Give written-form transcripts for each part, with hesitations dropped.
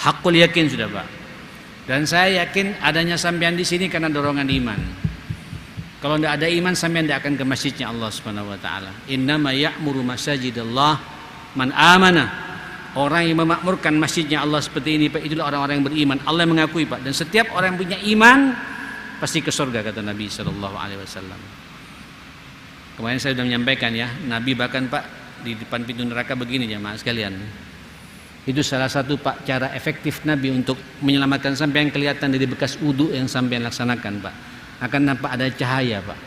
Hakul yakin sudah Pak. Dan saya yakin adanya sampean di sini karena dorongan iman. Kalau tidak ada iman, sampean tidak akan ke masjidnya Allah Subhanahu wa taala. Innama ya'muru masajidallah man amana. Orang yang memakmurkan masjidnya Allah seperti ini Pak, itulah orang-orang yang beriman. Allah yang mengakui Pak, dan setiap orang yang punya iman pasti ke surga kata Nabi sallallahu alaihi wasallam. Kemarin saya sudah menyampaikan ya, Nabi bahkan Pak di depan pintu neraka begini jemaah sekalian. Itu salah satu Pak cara efektif Nabi untuk menyelamatkan sampean, kelihatan dari bekas wudu yang sampean laksanakan Pak. Akan nampak ada cahaya Pak.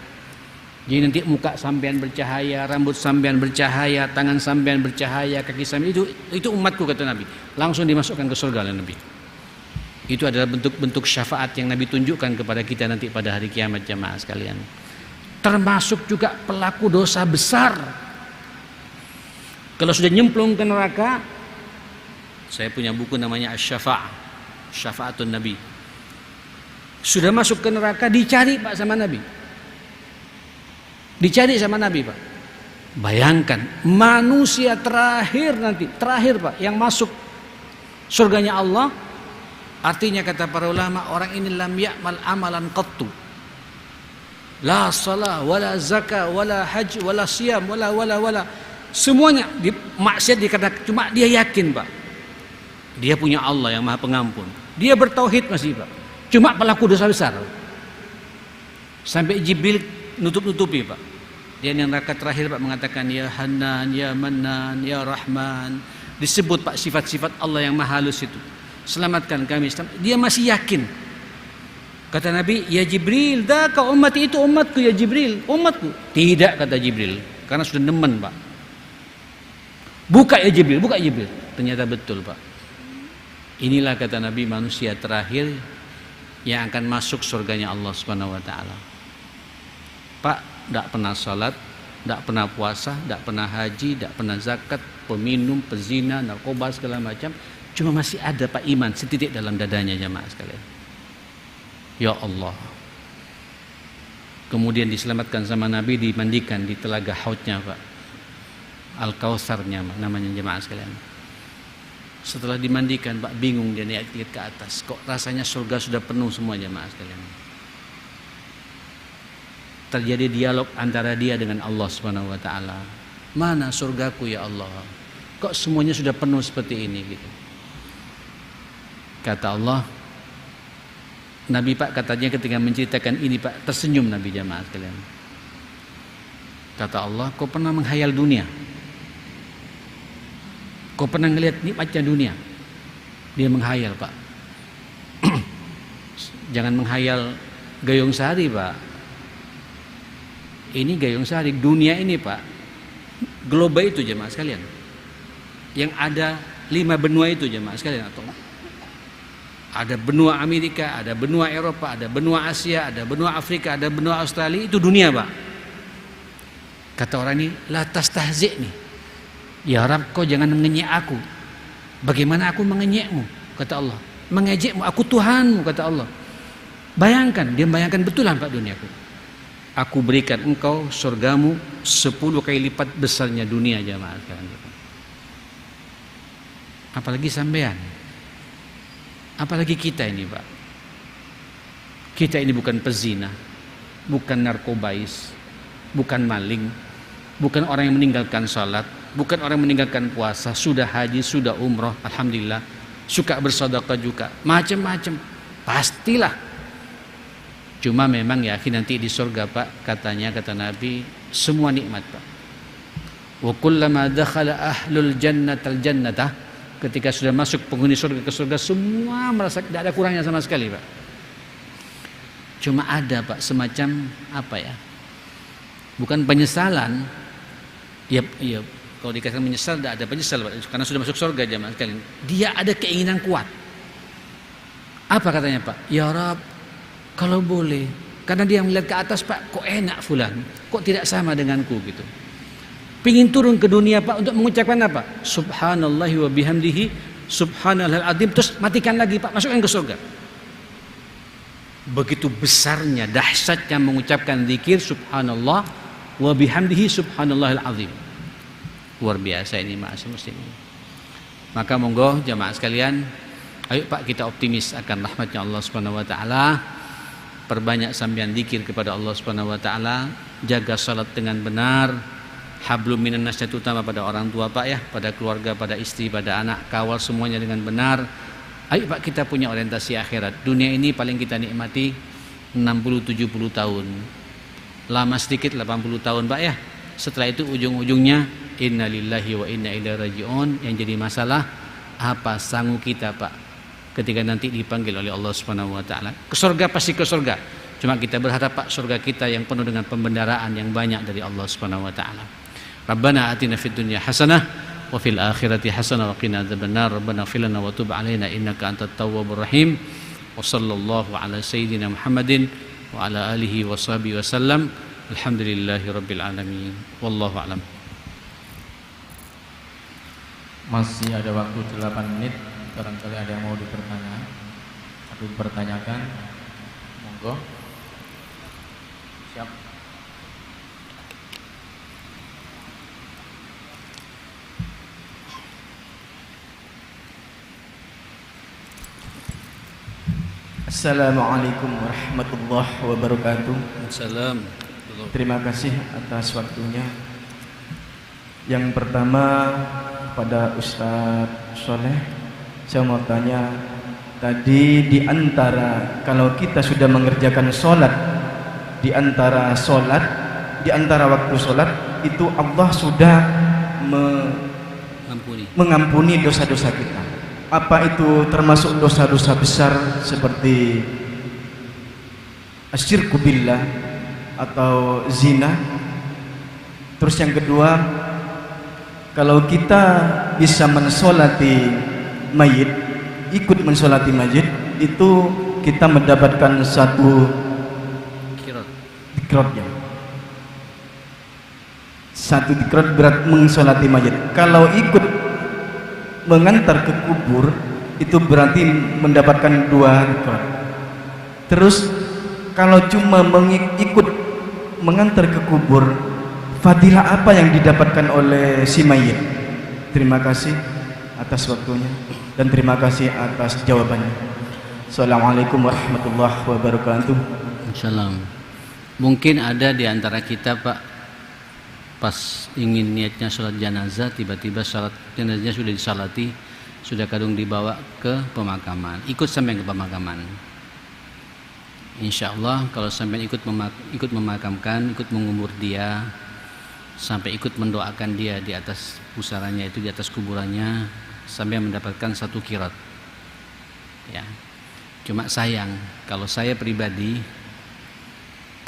Jadi nanti muka sampean bercahaya, rambut sampean bercahaya, tangan sampean bercahaya, kaki sampean itu umatku kata Nabi. Langsung dimasukkan ke surga oleh Nabi. Itu adalah bentuk-bentuk syafaat yang Nabi tunjukkan kepada kita nanti pada hari kiamat jemaah sekalian. Termasuk juga pelaku dosa besar. Kalau sudah nyemplung ke neraka, saya punya buku namanya Asy-Syafa', Syafa'atun Nabi. Sudah masuk ke neraka dicari Pak sama Nabi. Dicari sama Nabi Pak. Bayangkan manusia terakhir nanti, terakhir Pak, yang masuk surganya Allah. Artinya kata para ulama, orang ini lam ya'mal amalan qattu. La salah, wala zakah, wala haji, wala siyam, wala. Semuanya maksiat dikatakan, cuma dia yakin Pak. Dia punya Allah yang Maha Pengampun. Dia bertauhid masih Pak. Cuma pelaku dosa besar. Sampai Jibril nutup-nutupi Pak. Dia yang neraka terakhir Pak mengatakan ya Hanan, ya Mannan, ya Rahman. Disebut Pak sifat-sifat Allah yang maha halus itu. Selamatkan kami. Dia masih yakin. Kata Nabi, ya Jibril, dah kau ummati itu umatku ya Jibril, umatku. Tidak kata Jibril, karena sudah nemen Pak. Buka ya Jibril, buka Jibril. Ternyata betul Pak. Inilah kata Nabi manusia terakhir yang akan masuk surganya Allah Subhanahu wa taala. Pak, tidak pernah salat, tidak pernah puasa, tidak pernah haji, tidak pernah zakat, peminum, pezina, narkoba segala macam, cuma masih ada Pak iman setitik dalam dadanya jamaah sekalian. Ya Allah. Kemudian diselamatkan sama Nabi, dimandikan di telaga hautnya Pak. Al-Kautsarnya namanya jemaah sekalian. Setelah dimandikan Pak bingung dia naik ke atas. Kok rasanya surga sudah penuh semua jemaah sekalian. Terjadi dialog antara dia dengan Allah Subhanahu wa taala. Mana surgaku ya Allah? Kok semuanya sudah penuh seperti ini gitu. Kata Allah, Nabi Pak katanya ketika menceritakan ini Pak tersenyum Nabi jamaah sekalian. Kata Allah, kau pernah menghayal dunia? Kau pernah ngelihat nikmatnya dunia? Dia menghayal Pak. Jangan menghayal Gayung Sari Pak. Ini Gayung Sari, dunia ini Pak, globa itu jemaah sekalian. Yang ada 5 benua itu jemaah sekalian atau ada benua Amerika, ada benua Eropa, ada benua Asia, ada benua Afrika, ada benua Australia, itu dunia Pak. Kata orang ini, la tastahzi' nih. Ya Rabb, kau jangan mengejek aku. Bagaimana aku mengejekmu? Kata Allah. Mengejekmu, aku Tuhanmu kata Allah. Bayangkan, dia bayangkan betulan Pak duniaku. Aku berikan engkau surgamu 10 kali lipat besarnya dunia jamaah sekalian. Apalagi sampean. Apalagi kita ini Pak. Kita ini bukan pezina, bukan narkobais, bukan maling, bukan orang yang meninggalkan salat, bukan orang yang meninggalkan puasa, sudah haji, sudah umroh, alhamdulillah, suka bersedekah juga, macam-macam. Pastilah. Cuma memang ya nanti di surga Pak, katanya kata Nabi, semua nikmat Pak. Wa kullama dakhala ahlul jannatal jannatah, ketika sudah masuk penghuni surga ke surga, semua merasa tidak ada kurangnya sama sekali Pak. Cuma ada Pak semacam apa ya? Bukan penyesalan. Ya kalau dikatakan menyesal tidak ada penyesal Pak, karena sudah masuk surga jamaah sekalian. Dia ada keinginan kuat. Apa katanya Pak? Ya Rabb, kalau boleh, karena dia melihat ke atas Pak, kok enak fulan, kok tidak sama denganku gitu. Pingin turun ke dunia Pak untuk mengucapkan apa? Subhanallahi wa bihamdihi, subhanallahil azim, terus matikan lagi Pak, masukkan ke surga. Begitu besarnya, dahsyatnya mengucapkan zikir subhanallah wa bihamdihi subhanallahil azim. Luar biasa ini ma'asyiral muslimin. Maka monggo jamaah sekalian, Ayo Pak, kita optimis akan rahmatnya Allah Subhanahu wa taala. Perbanyak sambian zikir kepada Allah Subhanahu wa taala, jaga salat dengan benar. Hablum minan nas, utama pada orang tua Pak ya, pada keluarga, pada istri, pada anak, kawal semuanya dengan benar. Ayo Pak, kita punya orientasi akhirat. Dunia ini paling kita nikmati 60-70 tahun. Lama sedikit 80 tahun Pak ya. Setelah itu ujung-ujungnya innalillahi wa inna ilaihi rajiun. Yang jadi masalah apa sanggup kita Pak ketika nanti dipanggil oleh Allah Subhanahu wa taala. Ke surga pasti ke surga. Cuma kita berharap Pak surga kita yang penuh dengan pembendaraan yang banyak dari Allah Subhanahu wa taala. Rabbana atina fid dunya hasanah wa fil akhirati hasanah wa qina adzabannar. Rabbana ighfir lana wa tub 'alaina innaka antat tawwabur rahim. Wa sallallahu ala sayyidina Muhammadin wa ala alihi wa sahbihi wasallam. Alhamdulillahi rabbil alamin. Wallahu a'lam. Masih ada waktu 8 menit. Barangkali ada yang mau dipertanyakan, monggo. Siap. Assalamualaikum warahmatullahi wabarakatuh. Assalam. Terima kasih atas waktunya. Yang pertama pada Ustadz Soleh, saya mau tanya, tadi di antara kalau kita sudah mengerjakan sholat, di antara waktu sholat itu Allah sudah mengampuni dosa-dosa kita. Apa itu termasuk dosa-dosa besar seperti asyirku billah atau zina? Terus yang kedua, kalau kita bisa mensolati mayit, ikut mensolati mayit, itu kita mendapatkan satu dikrot ya. Satu dikrot berat mensolati mayit. Kalau ikut mengantar ke kubur, itu berarti mendapatkan 2 dikrot. Terus kalau cuma ikut mengantar ke kubur, fadilah apa yang didapatkan oleh si mayit? Terima kasih atas waktunya dan terima kasih atas jawabannya. Assalamualaikum warahmatullahi wabarakatuh. Insyaallah. Mungkin ada di antara kita Pak, pas ingin niatnya sholat jenazah, tiba-tiba sholat jenazahnya sudah disalati, sudah kadung dibawa ke pemakaman, ikut sampai ke pemakaman. Insyaallah kalau sampai ikut memakamkan, ikut mengubur dia, sampai ikut mendoakan dia di atas pusarannya itu, di atas kuburannya, sampai mendapatkan 1 qirat ya. Cuma sayang kalau saya pribadi,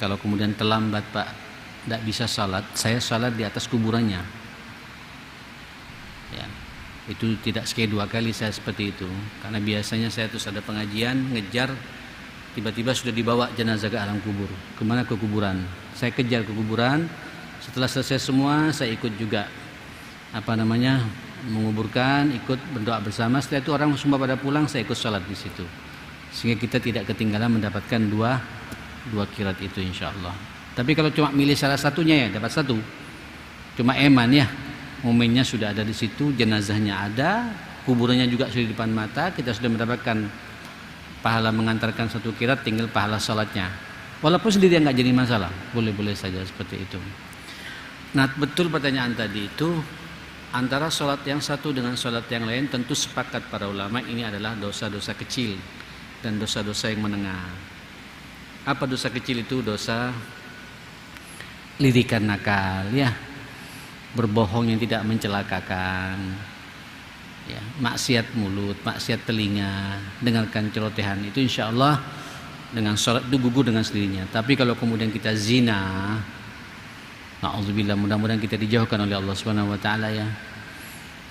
kalau kemudian terlambat Pak, tidak bisa salat, saya salat di atas kuburannya ya. Itu tidak sekali 2 kali saya seperti itu, karena biasanya saya terus ada pengajian ngejar, tiba-tiba sudah dibawa jenazah ke alam kubur. Kemana? Ke kuburan. Saya kejar ke kuburan. Setelah selesai semua, saya ikut juga menguburkan, ikut berdoa bersama. Setelah itu orang semua pada pulang, saya ikut sholat di situ. Sehingga kita tidak ketinggalan mendapatkan dua qirat itu insyaallah. Tapi kalau cuma milih salah satunya ya dapat 1. Cuma eman ya, momennya sudah ada di situ, jenazahnya ada, kuburannya juga sudah di depan mata, kita sudah mendapatkan pahala mengantarkan 1 qirat, tinggal pahala sholatnya. Walaupun sendirian nggak jadi masalah, boleh-boleh saja seperti itu. Nah, betul pertanyaan tadi itu, antara sholat yang satu dengan sholat yang lain tentu sepakat para ulama ini adalah dosa-dosa kecil dan dosa-dosa yang menengah. Apa dosa kecil itu? Dosa lirikan nakal ya, berbohong yang tidak mencelakakan ya, maksiat mulut, maksiat telinga, dengarkan celotehan, itu insya Allah dengan sholat itu gugur dengan sendirinya. Tapi kalau kemudian kita zina, na'udzubillah, mudah-mudahan kita dijauhkan oleh Allah Subhanahu wa taala ya.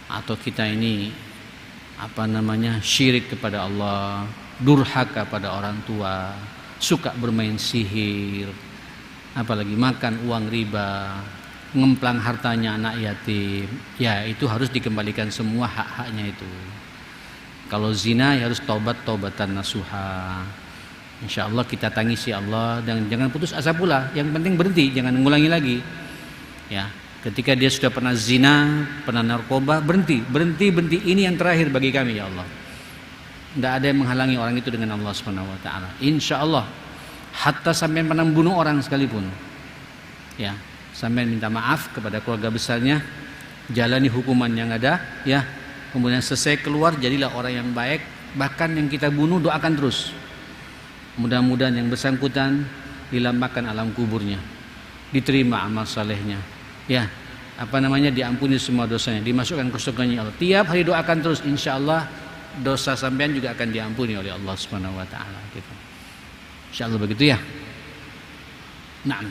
Atau kita ini syirik kepada Allah, durhaka pada orang tua, suka bermain sihir, apalagi makan uang riba, ngemplang hartanya anak yatim, ya itu harus dikembalikan semua hak-haknya itu. Kalau zina ya harus taubatan nasuha. Insya Allah kita tangisi Allah, dan jangan putus asa pula. Yang penting berhenti, jangan mengulangi lagi. Ya, ketika dia sudah pernah zina, pernah narkoba, berhenti. Ini yang terakhir bagi kami ya Allah. Tidak ada yang menghalangi orang itu dengan Allah Subhanahu wa taala. Insyaallah. Hatta sampai pernah membunuh orang sekalipun. Ya, sampai minta maaf kepada keluarga besarnya, jalani hukuman yang ada, ya. Kemudian selesai keluar jadilah orang yang baik, bahkan yang kita bunuh doakan terus. Mudah-mudahan yang bersangkutan dilambangkan alam kuburnya, diterima amal salehnya, ya, diampuni semua dosanya, dimasukkan ke surganya Allah. Tiap hari doakan terus, insyaallah dosa sampean juga akan diampuni oleh Allah Subhanahu wa taala gitu. Insyaallah begitu ya. Nah,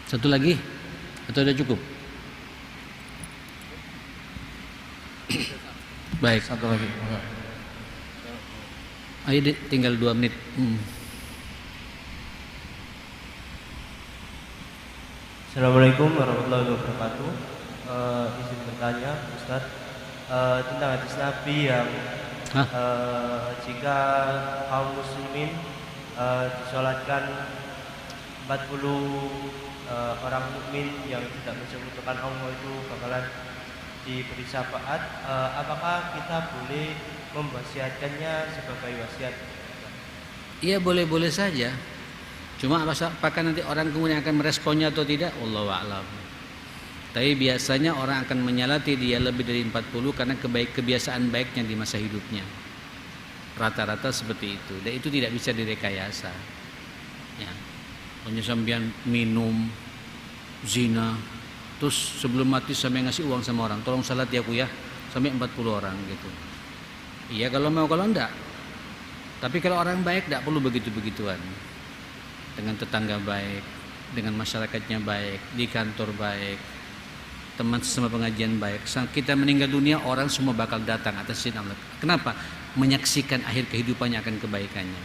satu lagi atau sudah cukup? Baik, Satu lagi. ayo tinggal 2 menit. Assalamualaikum warahmatullahi wabarakatuh. Izin bertanya, Ustaz, tentang hadis Nabi yang jika kaum muslimin disolatkan 40 orang mukmin yang tidak menyebutkan Allah itu bakalan diberi syafaat. Apakah kita boleh memwasiatkannya sebagai wasiat? Iya, boleh-boleh saja. Cuma apakah nanti orang kemudian akan meresponnya atau tidak, wallahu a'lam. Tapi biasanya orang akan menyalati dia lebih dari 40 karena kebiasaan baiknya di masa hidupnya. Rata-rata seperti itu. Dan itu tidak bisa direkayasa. Ya. Hanya sampean minum, zina, terus sebelum mati sampai ngasih uang sama orang, tolong salat ya aku ya, sampai 40 orang gitu. Iya kalau mau, kalau enggak. Tapi kalau orang baik tidak perlu begitu-begituan. Dengan tetangga baik, dengan masyarakatnya baik, di kantor baik, teman sesama pengajian baik. Saat kita meninggal dunia, orang semua bakal datang atas izin Allah. Kenapa? Menyaksikan akhir kehidupannya akan kebaikannya.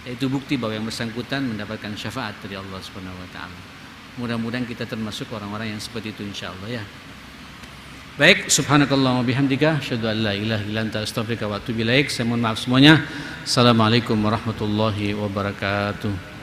Itu bukti bahwa yang bersangkutan mendapatkan syafaat dari Allah Subhanahu wa taala. Mudah-mudahan kita termasuk orang-orang yang seperti itu insyaallah ya. Baik, subhanakallahumma bihamdika asyhadu an la ilaha illa anta astaghfiruka wa atubu ilaik. Saya mohon maaf semuanya. Assalamualaikum warahmatullahi wabarakatuh.